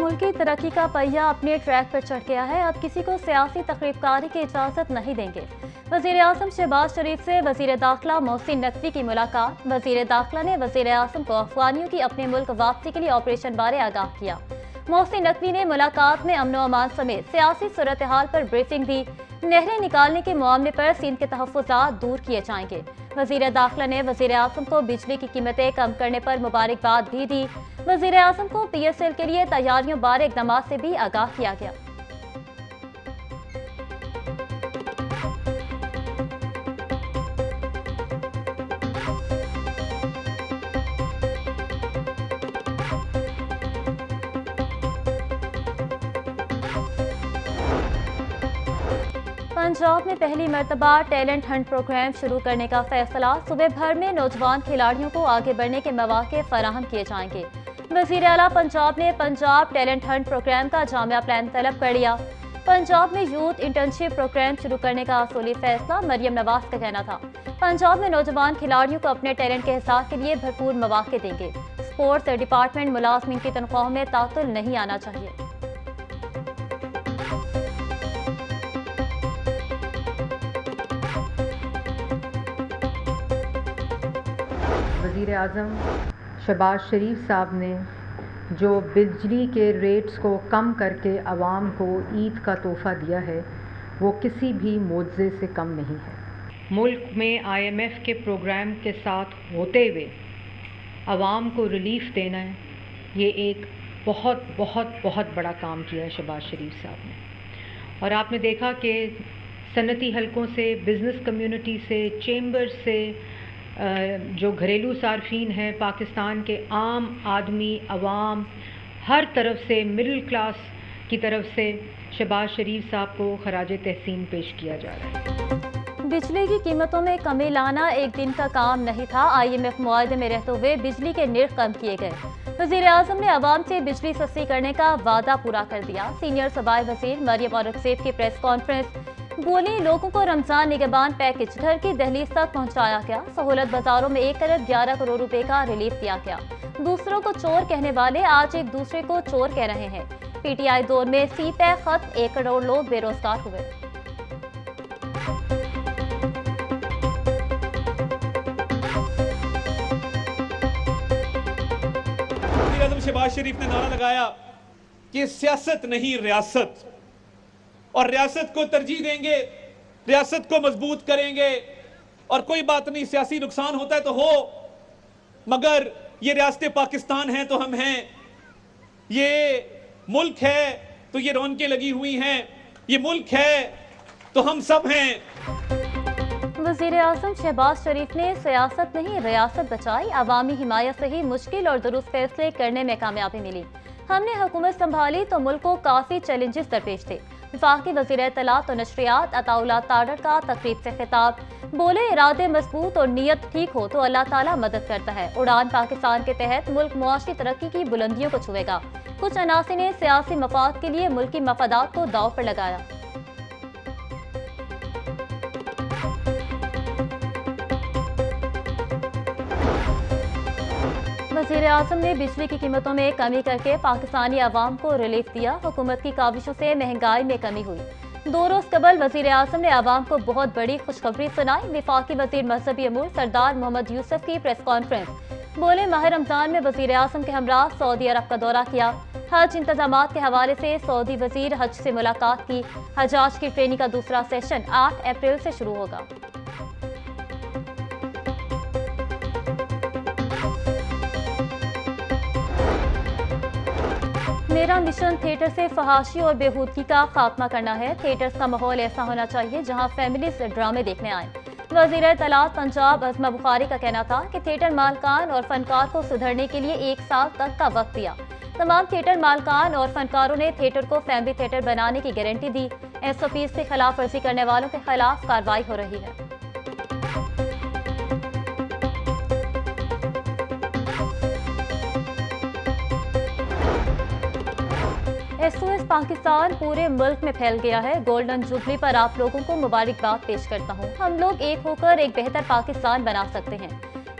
मुल्क की तरक्की का पहिया अपने ट्रैक पर चढ़ गया है। अब किसी को सियासी तकरीबकारी की इजाजत नहीं देंगे। वजीर आजम शहबाज शरीफ से वजीर दाखिला मोहसिन नकवी की मुलाकात। वजीर दाखिला ने वजीर आजम को अफगानियों की अपने मुल्क वापसी के लिए ऑपरेशन बारे आगाह किया। मोहसिन नकवी ने मुलाकात में अमन अमान समेत सियासी सूरत हाल पर ब्रीफिंग दी। नहरें निकालने के मामले पर सिंध के तहफ़्फ़ुज़ात दूर किए जाएंगे। वजीर दाखिला ने वजीर आजम को बिजली की कीमतें कम करने पर मुबारकबाद भी दी। वजीर आजम को PSL के लिए तैयारियों बारे इक़दामात से भी आगाह किया गया। पंजाब में पहली मरतबा टैलेंट हंट प्रोग्राम शुरू करने का फैसला। सूबे भर में नौजवान खिलाड़ियों को आगे बढ़ने के मौके फराहम किए जाएंगे। वज़ीर आला पंजाब ने पंजाब टैलेंट हंट प्रोग्राम का जामिया प्लान तलब कर लिया। पंजाब में यूथ इंटर्नशिप प्रोग्राम शुरू करने का असूली फैसला। मरियम नवाज का कहना था, पंजाब में नौजवान खिलाड़ियों को अपने टैलेंट के हिसाब के लिए भरपूर मौके देंगे। स्पोर्ट्स डिपार्टमेंट मुलाजमीन की तनख्वाहों में तातुल नहीं आना चाहिए। वज़ीर आज़म शहबाज शरीफ साहब ने जो बिजली के रेट्स को कम करके आवाम को ईद का तोहफ़ा दिया है वो किसी भी मुआवजे से कम नहीं है। मुल्क में IMF के प्रोग्राम के साथ होते हुए आवाम को रिलीफ देना है, ये एक बहुत बहुत बहुत बड़ा काम किया है शहबाज शरीफ साहब ने। और आपने देखा कि सनती हलकों से, बिज़नेस कम्युनिटी से, चेंबर से, जो घरेलू सार्फिन हैं, पाकिस्तान के आम आदमी, अवाम, हर तरफ से, मिडिल क्लास की तरफ से शहबाज शरीफ साहब को खराज तहसीन पेश किया जा रहा है। बिजली की कीमतों में कमी लाना एक दिन का काम नहीं था। IMF मुआहदे में रहते हुए बिजली के निर्ख कम किए गए। वज़ीर आज़म ने आवाम से बिजली सस्ती करने का वादा पूरा कर दिया। सीनियर सूबाई वज़ीर मरियम औरंगज़ेब की प्रेस कॉन्फ्रेंस। बोली, लोगों को रमजान निगहबान पैकेज घर की दहलीज तक पहुंचाया गया। सहूलत बाजारों में 1 अरब 11 करोड़ रुपए का रिलीफ दिया गया। दूसरों को चोर कहने वाले आज एक दूसरे को चोर कह रहे हैं। PTI दौर में CPEC खत्म, 1 करोड़ लोग बेरोजगार हुए। शहबाज शरीफ ने नारा लगाया कि सियासत नहीं रियासत, और रियासत को तरजीह देंगे, रियासत को मजबूत करेंगे। और कोई बात नहीं, सियासी नुकसान होता है तो हो, मगर ये रियासत पाकिस्तान है तो हम हैं, ये मुल्क है तो ये रौनकें लगी हुई हैं, ये मुल्क है तो हम सब हैं। वज़ीर आज़म शहबाज शरीफ ने सियासत नहीं रियासत बचाई। अवामी हिमायत से ही मुश्किल और दुरुस्त फैसले करने में कामयाबी मिली। हमने हुकूमत संभाली तो मुल्क को काफ़ी चैलेंजेस दरपेश थे। वफाकी वज़ीर इत्तलात और नशरियात अताउल्लाह तारड़ का तकरीब से खिताब। बोले, इरादे मजबूत और नीयत ठीक हो तो अल्लाह ताला मदद करता है। उड़ान पाकिस्तान के तहत मुल्क मुआशी तरक्की की बुलंदियों को छुएगा। कुछ अनासी ने सियासी मफाद के लिए मुल्की मफादात को दाव पर लगाया। वज़ीर आज़म ने बिजली की कीमतों में कमी करके पाकिस्तानी अवाम को रिलीफ दिया। हुकूमत की काविशों से महंगाई में कमी हुई। 2 रोज़ कबल वज़ीर आज़म ने अवाम को बहुत बड़ी खुशखबरी सुनाई। वफाकी वज़ीर मजहबी अमूर सरदार मोहम्मद यूसुफ की प्रेस कॉन्फ्रेंस। बोले, माह रमज़ान में वज़ीर आज़म के हमरा सऊदी अरब का दौरा किया। हज इंतजामात के हवाले से सऊदी वज़ीर हज से मुलाकात की। हजाज की ट्रेनिंग का दूसरा सेशन 8 अप्रैल से शुरू होगा। मेरा मिशन थिएटर से फहाशी और बेहूदगी का खात्मा करना है। थिएटर्स का माहौल ऐसा होना चाहिए जहां फैमिलीज ड्रामे देखने आए। वज़ीर इत्तलात पंजाब अज़मा बुखारी का कहना था कि थिएटर मालकान और फनकार को सुधरने के लिए 1 साल तक का वक्त दिया। तमाम थिएटर मालकान और फनकारों ने थिएटर को फैमिली थिएटर बनाने की गारंटी दी। SOPs की खिलाफ वर्जी करने वालों के खिलाफ कार्रवाई हो रही है। SOS पाकिस्तान पूरे मुल्क में फैल गया है। गोल्डन जुबली पर आप लोगों को मुबारकबाद पेश करता हूँ। हम लोग एक होकर एक बेहतर पाकिस्तान बना सकते हैं।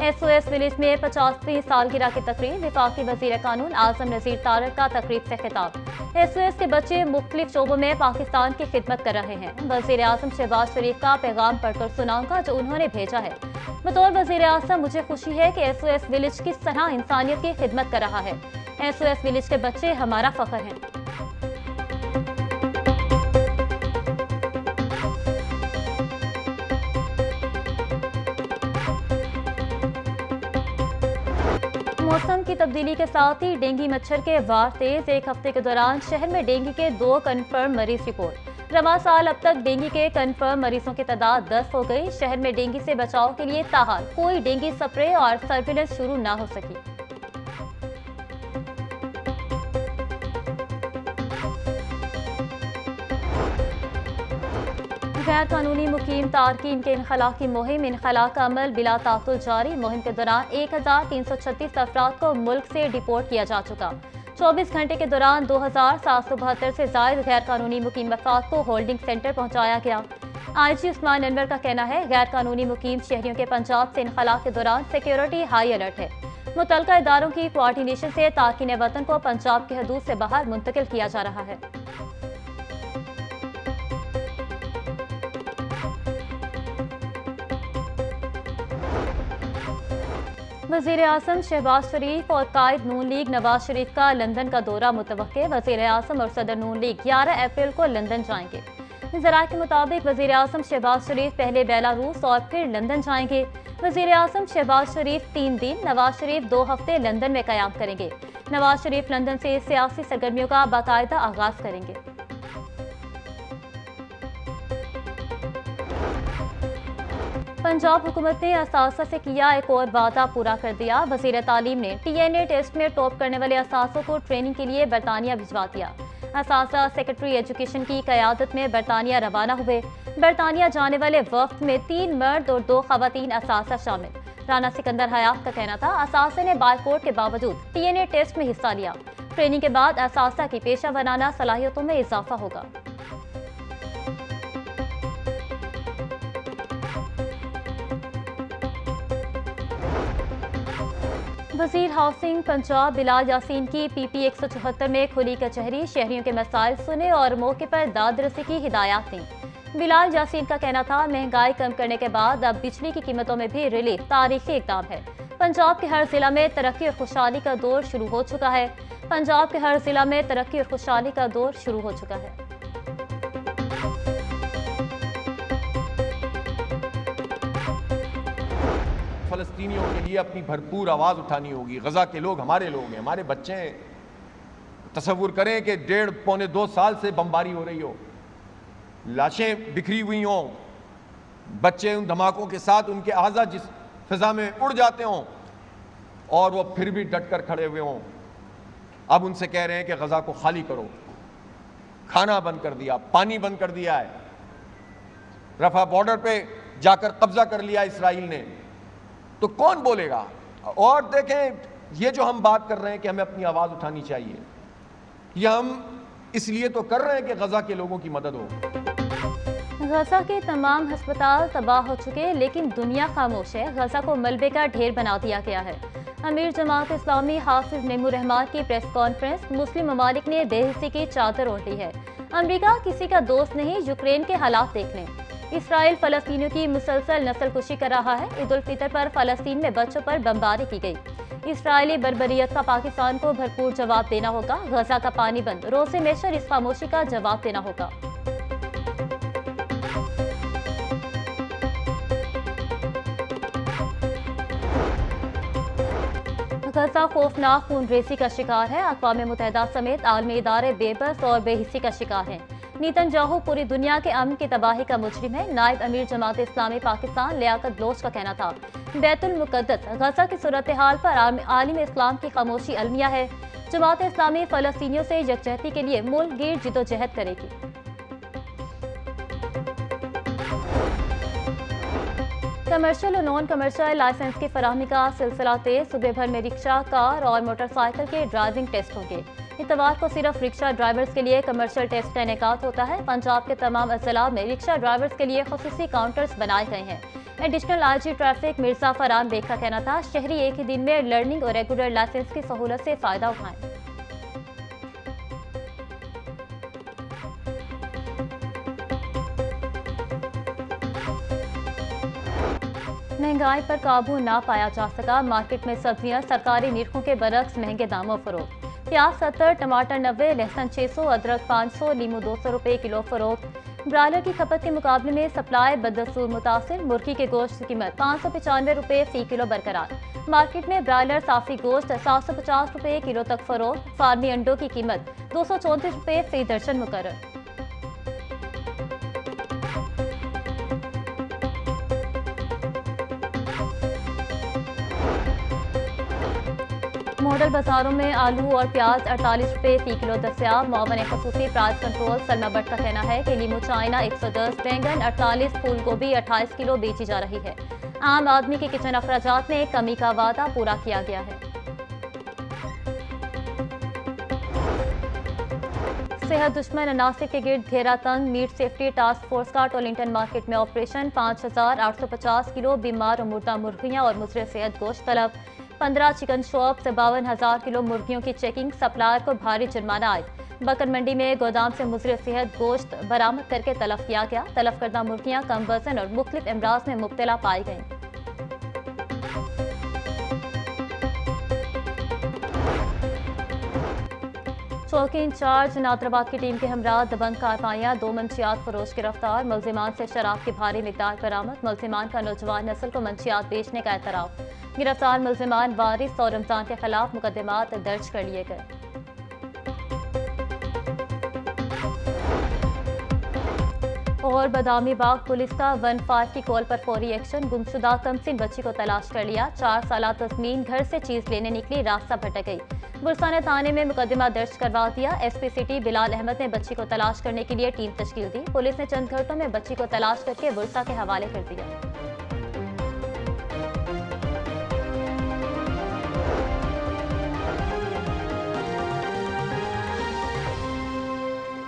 SOS विलेज में 50वीं सालगिरह की तकरीब, वफाकी वजीर कानून आजम नज़ीर तारक का तकरीब से खिताब। SOS के बच्चे मुख्तलिफ शोबों में पाकिस्तान की खिदमत कर रहे हैं। वजीर आजम शहबाज शरीफ का पैगाम पढ़कर सुनाऊंगा जो उन्होंने भेजा है। बतौर वजीर आजम मुझे खुशी है कि SOS विलेज किस तरह इंसानियत की खिदमत कर रहा है। SOS विलेज के बच्चे हमारा फख्र हैं। मौसम की तब्दीली के साथ ही डेंगू मच्छर के वार तेज। एक हफ्ते के दौरान शहर में डेंगू के 2 कन्फर्म मरीज रिपोर्ट। रवां साल अब तक डेंगू के कन्फर्म मरीजों की तादाद 10 हो गई। शहर में डेंगू से बचाव के लिए ताहाल कोई डेंगू स्प्रे और सर्विलेंस शुरू ना हो सकी। गैर कानूनी मुकीम तारकीन के इनखला की मुहिम। इनखला का अमल बिला तातुल जारी। मुहिम के दौरान 1336 अफराद को मुल्क से डिपोर्ट किया जा चुका। 24 घंटे के दौरान 2772 से जायद गैर कानूनी मुकीम अफराद को होल्डिंग सेंटर पहुंचाया गया। IG उस्मान अनवर का कहना है गैर कानूनी मुकीम शहरियों के पंजाब से इनखला के दौरान सिक्योरिटी हाई अलर्ट है। मुतलका इदारों की कोऑर्डिनेशन से तारकीन वतन को पंजाब की हदूद से बाहर मुंतकिल किया जा रहा है। वज़ीर आज़म शहबाज शरीफ और कायद नून लीग नवाज शरीफ का लंदन का दौरा मुतवक्के। वज़ीर आज़म और सदर नून लीग 11 अप्रैल को लंदन जाएंगे। ज़राए के मुताबिक वज़ीर आज़म शहबाज शरीफ पहले बेलारूस और फिर लंदन जाएंगे। वज़ीर आज़म शहबाज शरीफ 3 दिन, नवाज शरीफ 2 हफ्ते लंदन में क़याम करेंगे। नवाज शरीफ लंदन से सियासी सरगर्मियों का बाकायदा आगाज़ करेंगे। पंजाब हुकूमत ने असासा से किया एक और वादा पूरा कर दिया। वज़ीर तालीम ने TNA टेस्ट में टॉप करने वाले असासों को ट्रेनिंग के लिए बरतानिया भिजवा दिया। असासा सेक्रेटरी एजुकेशन की क़यादत में बरतानिया रवाना हुए। बरतानिया जाने वाले वफ्द में 3 मर्द और 2 ख़वातीन असासा शामिल। राना सिकंदर हयात का कहना था असासे ने बायकॉट के बावजूद TNA टेस्ट में हिस्सा लिया। ट्रेनिंग के बाद असासा की पेशा वराना सलाहियतों में इजाफा होगा। वज़ीर हाउसिंग पंजाब बिलाल यासीन की PP 174 में खुली कचहरी। शहरियों के मसाइल सुने और मौके पर दादरसी की हिदायत दी। बिलाल यासीन का कहना था महंगाई कम करने के बाद अब बिजली की कीमतों में भी रिलीफ तारीखी इक़दाम है। पंजाब के हर जिला में तरक्की और खुशहाली का दौर शुरू हो चुका है। पंजाब के हर जिला में तरक्की और खुशहाली का दौर शुरू हो चुका है। फ़लस्तीनियों के लिए अपनी भरपूर आवाज़ उठानी होगी। गज़ा के लोग हमारे लोग हैं, हमारे बच्चे हैं। तसव्वुर करें कि 1.5-2 साल से बमबारी हो रही हो, लाशें बिखरी हुई हों, बच्चे उन धमाकों के साथ उनके आज़ा जिस फ़िज़ा में उड़ जाते हों और वो फिर भी डट कर खड़े हुए हों। अब उनसे कह रहे हैं कि गज़ा को खाली करो। खाना बंद कर दिया, पानी बंद कर दिया है, रफ़ा बॉर्डर पे जाकर कब्ज़ा कर लिया इसराइल ने। तो कौन बोलेगा? और देखें, ये जो हम बात कर रहे हैं कि हमें अपनी आवाज़ उठानी चाहिए, ये हम इसलिए तो कर रहे हैं कि गज़ा के लोगों की मदद हो। गज़ा के तमाम अस्पताल तबाह हो चुके, लेकिन दुनिया खामोश है। गज़ा को मलबे का ढेर बना दिया गया है। अमीर जमात इस्लामी हाफिज नेमू रहमान की प्रेस कॉन्फ्रेंस। मुस्लिम ममालिक ने बेहिस्सी की चादर ओढ़ ली है। अमेरिका किसी का दोस्त नहीं। यूक्रेन के हालात देख लें। इसराइल फ़लस्तीनियों की मुसलसल नस्लकुशी कर रहा है। ईद उल फितर पर फ़लस्तीन में बच्चों पर बमबारी की गई। इसराइली बर्बरियत का पाकिस्तान को भरपूर जवाब देना होगा। गज़ा का पानी बंद, रोज़े मेशर इस खामोशी का जवाब देना होगा। गज़ा खौफनाक खूनरेज़ी का शिकार है। अक़वाम मुत्तहिदा समेत आलमी इदारे बेबस और बेहिस्सी का शिकार हैं। नेतन्याहू पूरी दुनिया के अमन की तबाही का मुजरिम है। नायब अमीर जमात इस्लामी पाकिस्तान लियाकत बलोच का कहना था बैतुल मुक़द्दस गज़ा की सूरत हाल पर आलिम इस्लाम की खामोशी अलमिया है। जमात इस्लामी फ़लस्तीनियों से यकजहती के लिए मुल्क गिर जिदोजहद करेगी। कमर्शियल और नॉन कमर्शियल लाइसेंस की फराहमी का सिलसिला तेज। सुबह भर में रिक्शा, कार और मोटरसाइकिल के ड्राइविंग टेस्ट होंगे। इतवार को सिर्फ रिक्शा ड्राइवर्स के लिए कमर्शियल टेस्ट का इनेकाद होता है। पंजाब के तमाम अजला में रिक्शा ड्राइवर्स के लिए खुसूसी काउंटर्स बनाए गए हैं। Additional IG traffic Mirza Farhan Baig का कहना था, शहरी एक ही दिन में लर्निंग और रेगुलर लाइसेंस की सहूलत से फायदा उठाएं। महंगाई पर काबू ना पाया जा सका, मार्केट में सब्जियां सरकारी निरखों के बरक्स महंगे दामों फरोख्त। प्याज 70, टमाटर 90, लहसुन 600, अदरक 500, नींबू 200 रुपए किलो फरोख्त। ब्रायलर की खपत के मुकाबले में सप्लाई बदस्तूर मुतासिर, मुर्गी के गोश्त की कीमत 595 रुपए फी किलो बरकरार। मार्केट में ब्रायलर साफी गोश्त 750 रुपए किलो तक फरोख्त। फार्मी अंडों की कीमत 234 रुपए फी दर्जन मुकर्रर। मॉडल बाजारों में आलू और प्याज 48 रुपए फी किलो दस्तियाब। मौवन खसूसी प्राइस कंट्रोल सलमा भट्ट का कहना है कि लीमू चाइना 110, बैंगन 48, फूल गोभी 28 किलो बेची जा रही है। आम आदमी के किचन अखराजात में कमी का वादा पूरा किया गया है। सेहत दुश्मन अनासिर के गिर्द घेरा तंग, मीट सेफ्टी टास्क फोर्स का टोलिंगटन मार्केट में ऑपरेशन। 5850 किलो बीमार और मुर्दा मुर्गियां और मुजरे सेहत गोश्त तलब। 15 चिकन शॉप से 52,000 किलो मुर्गियों की चेकिंग। सप्लायर को भारी जुर्माना आयद। बकर मंडी में गोदाम से मुजरे सेहत गोश्त बरामद करके तलब किया गया। तलब करदा मुर्गियां कम वजन और मुख्तलिफ अमराज में मुब्तला पाई गईं। चौकी इंचार्ज नादराबाद की टीम के हमरा दबंग कारवाइयां। 2 मंशियात फरोश गिरफ्तार। मुलजिमान से शराब की भारी मिकदार बरामद। मुलजिमान का नौजवान नस्ल को मंशियात बेचने का एतराफ़। गिरफ्तार मुलजिमान वारिस और रमजान के खिलाफ मुकदमात दर्ज कर लिए गए। और बादामी बाग पुलिस का 15 की कॉल पर फौरी एक्शन। गुमशुदा कमसिन बच्ची को तलाश कर लिया। 4 साल तस्मीन घर से चीज लेने निकली, रास्ता भटक गई। बुरसाने थाने में मुकदमा दर्ज करवा दिया। एसपी सिटी बिलाल अहमद ने बच्ची को तलाश करने के लिए टीम तश्कील दी। पुलिस ने चंद घंटों में बच्ची को तलाश करके बुरसा के हवाले कर दिया।